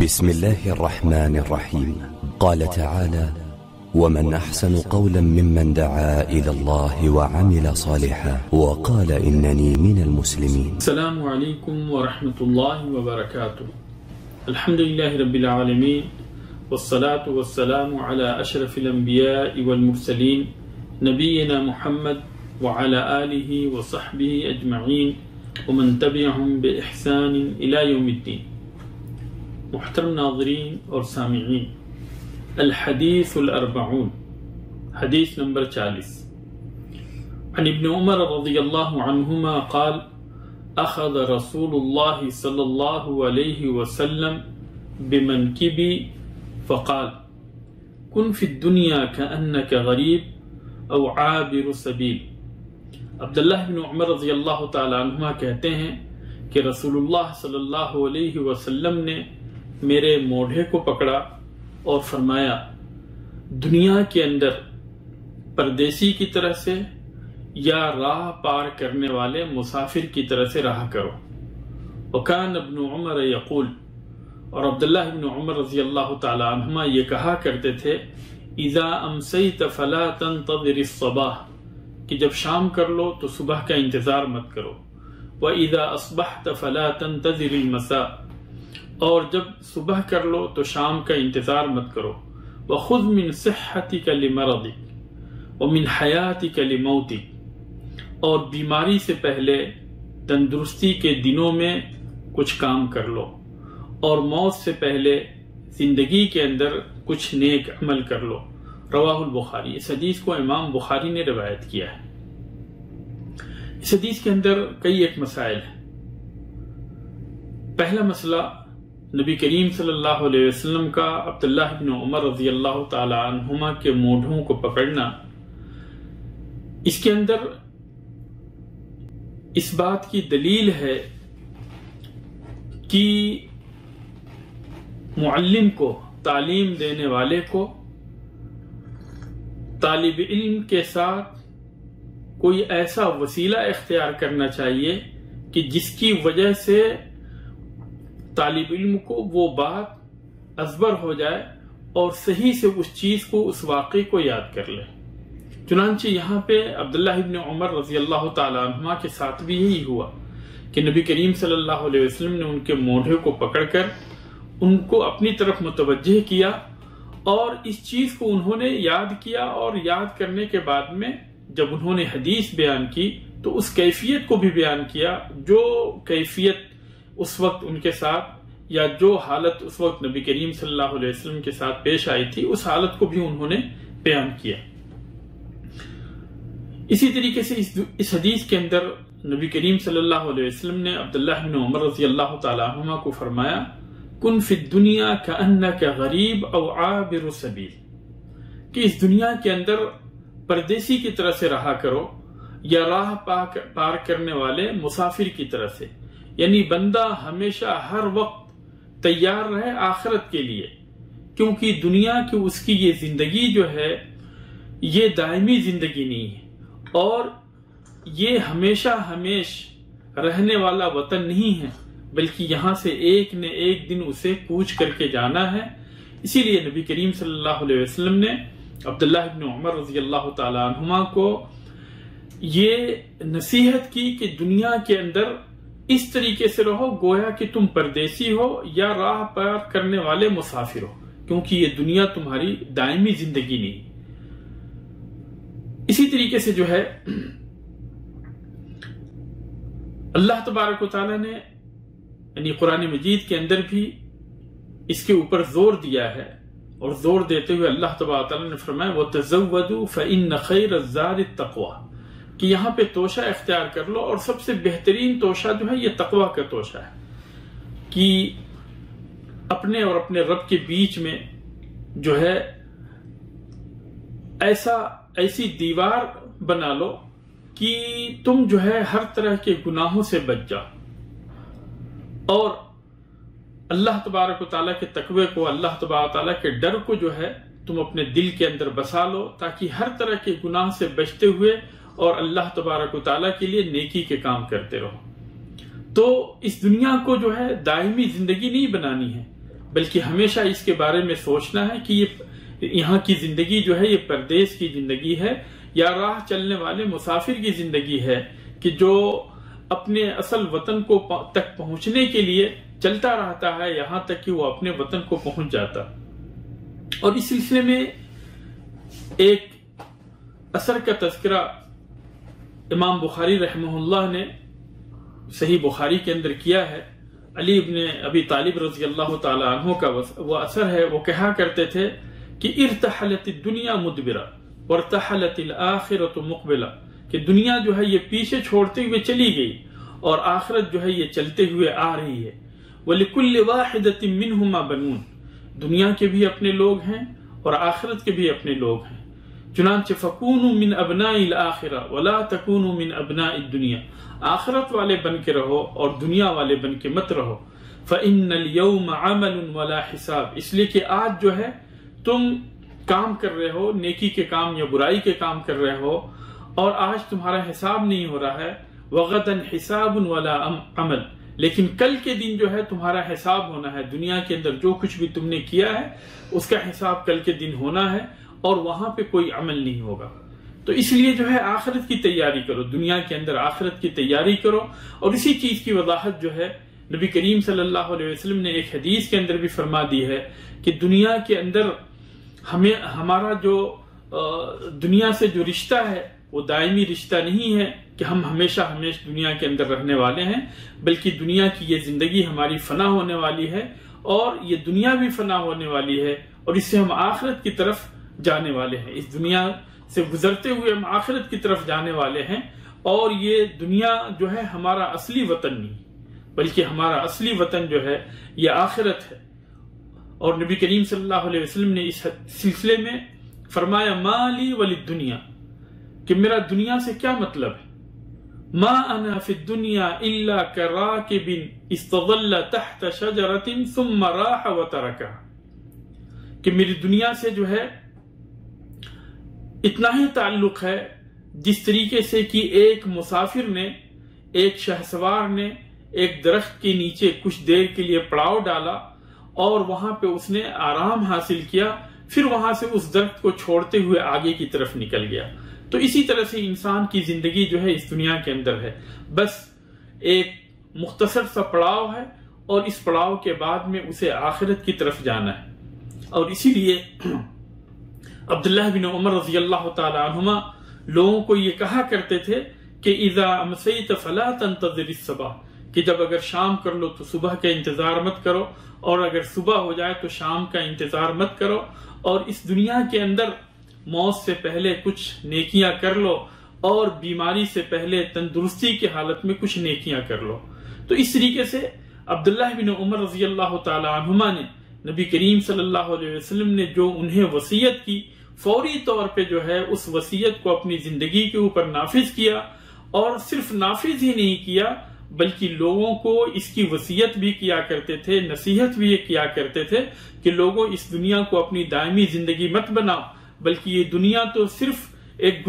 بسم الله الرحمن الرحيم. قال تعالى: ومن أحسن قولا ممن دعا إلى الله وعمل صالحا وقال إنني من المسلمين. السلام عليكم ورحمة الله وبركاته. الحمد لله رب العالمين، والصلاة والسلام على أشرف الأنبياء والمرسلين نبينا محمد وعلى آله وصحبه أجمعين ومن تبعهم بإحسان إلى يوم الدين. محترم ناظرین اور سامعین، الحدیث الاربعون، حدیث نمبر 40. عن ابن عمر رضی اللہ عنہما قال: اخذ رسول اللہ صلی اللہ علیہ وسلم بمنکبی فقال: کن فی الدنیا کأنک غریب او عابر سبیل. عبداللہ بن عمر رضی اللہ تعالی عنہما کہتے ہیں کہ رسول اللہ صلی اللہ علیہ وسلم نے میرے موڑھے کو پکڑا اور فرمایا: دنیا کے اندر پردیسی کی طرح سے یا راہ پار کرنے والے مسافر کی طرح سے رہا کرو. وکان ابن عمر یقول، اور عبداللہ بن عمر رضی اللہ تعالی عنہما یہ کہا کرتے تھے: اذا امسیت فلا تنتظر الصباح، کہ جب شام کر لو تو صبح کا انتظار مت کرو. وَإِذَا أَصْبَحْتَ فَلَا تَنْتَظِرِ الْمَسَاءَ، اور جب صبح کر لو تو شام کا انتظار مت کرو. وَخُذْ مِنْ صِحَّتِكَ لِمَرَضِكَ وَمِنْ حَيَاتِكَ لِمَوْتِكَ، اور بیماری سے پہلے تندرستی کے دنوں میں کچھ کام کر لو، اور موت سے پہلے زندگی کے اندر کچھ نیک عمل کر لو. رواہ البخاری. اس حدیث کو امام بخاری نے روایت کیا ہے. اس حدیث کے اندر کئی ایک مسائل ہیں. پہلا مسئلہ، نبی کریم صلی اللہ علیہ وسلم کا عبداللہ بن عمر رضی اللہ تعالی عنہما کے موڑھوں کو پکڑنا، اس کے اندر اس بات کی دلیل ہے کہ معلم کو، تعلیم دینے والے کو طالب علم کے ساتھ کوئی ایسا وسیلہ اختیار کرنا چاہیے کہ جس کی وجہ سے طالب علم کو وہ بات ازبر ہو جائے اور صحیح سے اس چیز کو، اس واقعے کو یاد کر لے. چنانچہ یہاں پہ عبداللہ ابن عمر رضی اللہ تعالی عنہما کے ساتھ بھی یہی ہوا کہ نبی کریم صلی اللہ علیہ وسلم نے ان کے موڑھے کو پکڑ کر ان کو اپنی طرف متوجہ کیا، اور اس چیز کو انہوں نے یاد کیا، اور یاد کرنے کے بعد میں جب انہوں نے حدیث بیان کی تو اس کیفیت کو بھی بیان کیا، جو کیفیت اس وقت ان کے ساتھ، یا جو حالت اس وقت نبی کریم صلی اللہ علیہ وسلم کے ساتھ پیش آئی تھی، اس حالت کو بھی انہوں نے بیان کیا. اسی طریقے سے اس حدیث کے اندر نبی کریم صلی اللہ علیہ وسلم نے عبداللہ بن عمر رضی اللہ تعالی عنہما کو فرمایا: کن فی الدنیا کأنک غریب او عابر سبیل، کہ اس دنیا کے اندر پردیسی کی طرح سے رہا کرو یا راہ پار کرنے والے مسافر کی طرح سے. یعنی بندہ ہمیشہ ہر وقت تیار رہے آخرت کے لیے، کیونکہ دنیا کی اس کی یہ زندگی جو ہے یہ دائمی زندگی نہیں ہے، اور یہ ہمیشہ رہنے والا وطن نہیں ہے، بلکہ یہاں سے ایک نہ ایک دن اسے کوچ کر کے جانا ہے. اسی لیے نبی کریم صلی اللہ علیہ وسلم نے عبداللہ بن عمر رضی اللہ تعالی عنہما کو یہ نصیحت کی کہ دنیا کے اندر اس طریقے سے رہو گویا کہ تم پردیسی ہو یا راہ پار کرنے والے مسافر ہو، کیونکہ یہ دنیا تمہاری دائمی زندگی نہیں. اسی طریقے سے جو ہے اللہ تبارک و تعالی نے یعنی قرآن مجید کے اندر بھی اس کے اوپر زور دیا ہے، اور زور دیتے ہوئے اللہ تبارک و تعالی نے فرمایا: وَتَزَوَّدُوا فَإِنَّ خَيْرَ الزَّادِ التَّقْوَىٰ، کہ یہاں پہ توشہ اختیار کر لو، اور سب سے بہترین توشہ جو ہے یہ تقویٰ کا توشہ ہے، کہ اپنے اور اپنے رب کے بیچ میں جو ہے ایسی دیوار بنا لو کہ تم جو ہے ہر طرح کے گناہوں سے بچ جاؤ، اور اللہ تبارک و تعالیٰ کے تقوی کو، اللہ تبارک و تعالیٰ کے ڈر کو جو ہے تم اپنے دل کے اندر بسا لو، تاکہ ہر طرح کے گناہ سے بچتے ہوئے اور اللہ تبارک و تعالیٰ کے لیے نیکی کے کام کرتے رہو. تو اس دنیا کو جو ہے دائمی زندگی نہیں بنانی ہے، بلکہ ہمیشہ اس کے بارے میں سوچنا ہے کہ یہ یہاں کی زندگی جو ہے یہ پردیس کی زندگی ہے یا راہ چلنے والے مسافر کی زندگی ہے کہ جو اپنے اصل وطن کو تک پہنچنے کے لیے چلتا رہتا ہے یہاں تک کہ وہ اپنے وطن کو پہنچ جاتا۔ اور اس سلسلے میں ایک اثر کا تذکرہ امام بخاری رحمہ اللہ نے صحیح بخاری کے اندر کیا ہے۔ علی ابن ابی طالب رضی اللہ تعالی عنہ کا وہ اثر ہے، وہ کہا کرتے تھے کہ ارتحلت الدنیا مدبرہ وارتحلت الآخرۃ مقبلہ، کہ دنیا جو ہے یہ پیچھے چھوڑتے ہوئے چلی گئی اور آخرت جو ہے یہ چلتے ہوئے آ رہی ہے۔ وَلِكُلِّ وَاحِدَةٍ مِّنْهُمَا بَنُونَ، دنیا کے بھی اپنے لوگ ہیں اور آخرت کے بھی اپنے لوگ ہیں۔ چنانچہ فَكُونُوا مِنْ أَبْنَاءِ الْآخِرَةِ وَلَا تَكُونُوا مِنْ أَبْنَاءِ الدُّنْيَا، آخرت والے بن کے رہو اور دنیا والے بن کے مت رہو۔ فَإِنَّ الْيَوْمَ عَمَلٌ وَلَا حِسَابٌ، اس لیے کہ آج جو ہے تم کام کر رہے ہو، نیکی کے کام یا برائی کے کام کر رہے ہو، اور آج تمہارا حساب نہیں ہو رہا ہے۔ وَغَدًا حِسَابٌ وَلَا عَمَلٌ، لیکن کل کے دن جو ہے تمہارا حساب ہونا ہے، دنیا کے اندر جو کچھ بھی تم نے کیا ہے اس کا حساب کل کے دن ہونا ہے، اور وہاں پہ کوئی عمل نہیں ہوگا۔ تو اس لیے جو ہے آخرت کی تیاری کرو، دنیا کے اندر آخرت کی تیاری کرو۔ اور اسی چیز کی وضاحت جو ہے نبی کریم صلی اللہ علیہ وسلم نے ایک حدیث کے اندر بھی فرما دی ہے کہ دنیا کے اندر ہمارا جو دنیا سے جو رشتہ ہے وہ دائمی رشتہ نہیں ہے کہ ہم ہمیشہ دنیا کے اندر رہنے والے ہیں، بلکہ دنیا کی یہ زندگی ہماری فنا ہونے والی ہے، اور یہ دنیا بھی فنا ہونے والی ہے، اور اس سے ہم آخرت کی طرف جانے والے ہیں۔ اس دنیا سے گزرتے ہوئے ہم آخرت کی طرف جانے والے ہیں، اور یہ دنیا جو ہے ہمارا اصلی وطن نہیں، بلکہ ہمارا اصلی وطن جو ہے یہ آخرت ہے۔ اور نبی کریم صلی اللہ علیہ وسلم نے اس سلسلے میں فرمایا مالی وللدنیا، کہ میرا دنیا سے کیا مطلب ہے؟ ما انا فی الدنیا الا کراکب استظل تحت شجرۃ ثم راح وترکها، کہ میری دنیا سے جو ہے اتنا ہی تعلق ہے جس طریقے سے کہ ایک مسافر نے، ایک شہسوار نے ایک درخت کے نیچے کچھ دیر کے لیے پڑاؤ ڈالا اور وہاں پہ اس نے آرام حاصل کیا، پھر وہاں سے اس درخت کو چھوڑتے ہوئے آگے کی طرف نکل گیا۔ تو اسی طرح سے انسان کی زندگی جو ہے اس دنیا کے اندر ہے، بس ایک مختصر سا پڑاؤ ہے، اور اس پڑاؤ کے بعد میں اسے آخرت کی طرف جانا ہے۔ اور اسی لیے عبداللہ بن عمر رضی اللہ تعالی عنہما لوگوں کو یہ کہا کرتے تھے کہ اذا امسیت فلا تنتظر الصبح، کہ جب اگر شام کر لو تو صبح کا انتظار مت کرو، اور اگر صبح ہو جائے تو شام کا انتظار مت کرو، اور اس دنیا کے اندر موت سے پہلے کچھ نیکیاں کر لو، اور بیماری سے پہلے تندرستی کی حالت میں کچھ نیکیاں کر لو۔ تو اس طریقے سے عبداللہ بن عمر رضی اللہ تعالی عنہما نے نبی کریم صلی اللہ علیہ وسلم نے جو انہیں وصیت کی، فوری طور پہ جو ہے اس وصیت کو اپنی زندگی کے اوپر نافذ کیا، اور صرف نافذ ہی نہیں کیا بلکہ لوگوں کو اس کی وصیت بھی کیا کرتے تھے، نصیحت بھی یہ کیا کرتے تھے کہ لوگوں اس دنیا کو اپنی دائمی زندگی مت بناؤ، بلکہ یہ دنیا تو صرف ایک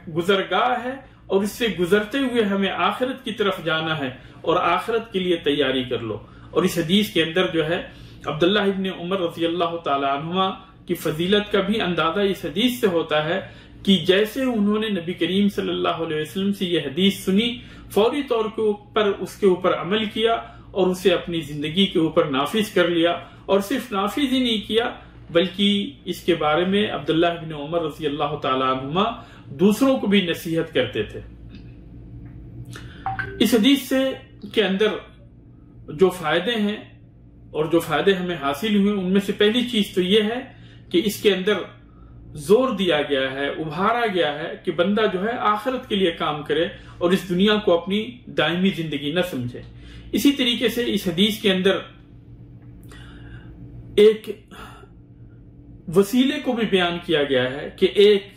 گزرگاہ ہے، اور اس سے گزرتے ہوئے ہمیں آخرت کی طرف جانا ہے، اور آخرت کے لیے تیاری کر لو۔ اور اس حدیث کے اندر جو ہے عبداللہ ابن عمر رضی اللہ تعالی عنہما کی فضیلت کا بھی اندازہ اس حدیث سے ہوتا ہے کہ جیسے انہوں نے نبی کریم صلی اللہ علیہ وسلم سے یہ حدیث سنی، فوری طور پر اس کے اوپر عمل کیا اور اسے اپنی زندگی کے اوپر نافذ کر لیا، اور صرف نافذ ہی نہیں کیا بلکہ اس کے بارے میں عبداللہ بن عمر رضی اللہ تعالی عنہما دوسروں کو بھی نصیحت کرتے تھے۔ اس حدیث کے اندر جو فائدے ہیں اور جو فائدے ہمیں حاصل ہوئے، ان میں سے پہلی چیز تو یہ ہے کہ اس کے اندر زور دیا گیا ہے، ابھارا گیا ہے کہ بندہ جو ہے آخرت کے لیے کام کرے اور اس دنیا کو اپنی دائمی زندگی نہ سمجھے۔ اسی طریقے سے اس حدیث کے اندر ایک وسیلے کو بھی بیان کیا گیا ہے کہ ایک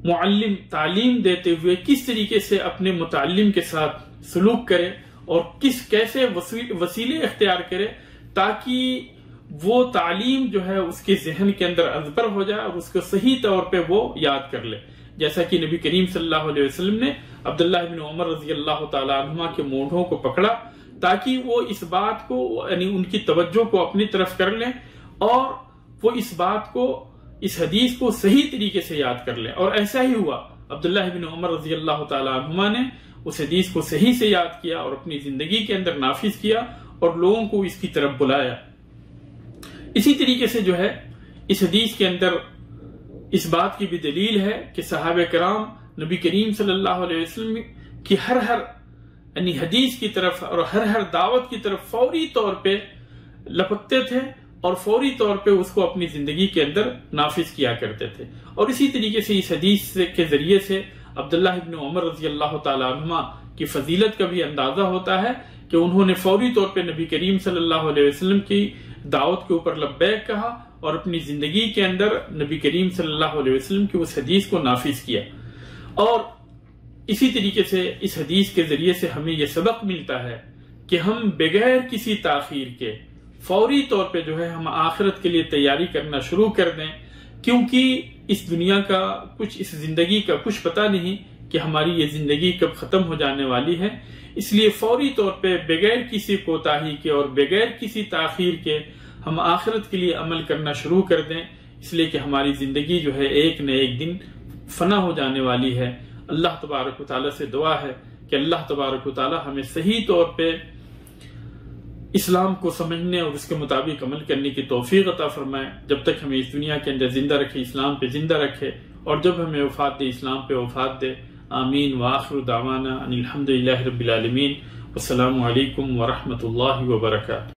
معلم تعلیم دیتے ہوئے کس طریقے سے اپنے متعلم کے ساتھ سلوک کرے اور کیسے وسیلے اختیار کرے تاکہ وہ تعلیم جو ہے اس کے ذہن کے اندر ازبر ہو جائے اور اس کو صحیح طور پہ وہ یاد کر لے، جیسا کہ نبی کریم صلی اللہ علیہ وسلم نے عبداللہ بن عمر رضی اللہ تعالی عنہما کے مونڈھوں کو پکڑا تاکہ وہ اس بات کو یعنی ان کی توجہ کو اپنی طرف کر لیں اور وہ اس بات کو اس حدیث کو صحیح طریقے سے یاد کر لیں. اور ایسا ہی ہوا. عبداللہ بن عمر رضی اللہ تعالی عنہما نے اس حدیث کو صحیح سے یاد کیا اور اپنی زندگی کے اندر نافذ کیا اور لوگوں کو اس کی طرف بلایا. اسی طریقے سے جو ہے اس حدیث کے اندر اس بات کی بھی دلیل ہے کہ صحابہ کرام نبی کریم صلی اللہ علیہ وسلم کی ہر یعنی حدیث کی طرف اور ہر دعوت کی طرف فوری طور پہ لپکتے تھے اور فوری طور پہ اس کو اپنی زندگی کے اندر نافذ کیا کرتے تھے. اور اسی طریقے سے اس حدیث کے ذریعے سے عبداللہ ابن عمر رضی اللہ تعالی عنہما کی فضیلت کا بھی اندازہ ہوتا ہے کہ انہوں نے فوری طور پہ نبی کریم صلی اللہ علیہ وسلم کی دعوت کے اوپر لبیک کہا اور اپنی زندگی کے اندر نبی کریم صلی اللہ علیہ وسلم کی اس حدیث کو نافذ کیا. اور اسی طریقے سے اس حدیث کے ذریعے سے ہمیں یہ سبق ملتا ہے کہ ہم بغیر کسی تاخیر کے فوری طور پہ جو ہے ہم آخرت کے لیے تیاری کرنا شروع کر دیں، کیونکہ اس دنیا کا اس زندگی کا کچھ پتہ نہیں کہ ہماری یہ زندگی کب ختم ہو جانے والی ہے. اس لیے فوری طور پہ بغیر کسی کوتاہی کے اور بغیر کسی تاخیر کے ہم آخرت کے لیے عمل کرنا شروع کر دیں، اس لیے کہ ہماری زندگی جو ہے ایک نہ ایک دن فنا ہو جانے والی ہے. اللہ تبارک و تعالیٰ سے دعا ہے کہ اللہ تبارک و تعالیٰ ہمیں صحیح طور پہ اسلام کو سمجھنے اور اس کے مطابق عمل کرنے کی توفیق عطا فرمائے. جب تک ہمیں اس دنیا کے اندر زندہ رکھے، اسلام پہ زندہ رکھے، اور جب ہمیں وفات دے اسلام پہ وفات دے. آمین. وآخر دعوانا ان الحمدللہ رب العالمین. والسلام علیکم ورحمۃ اللہ وبرکاتہ.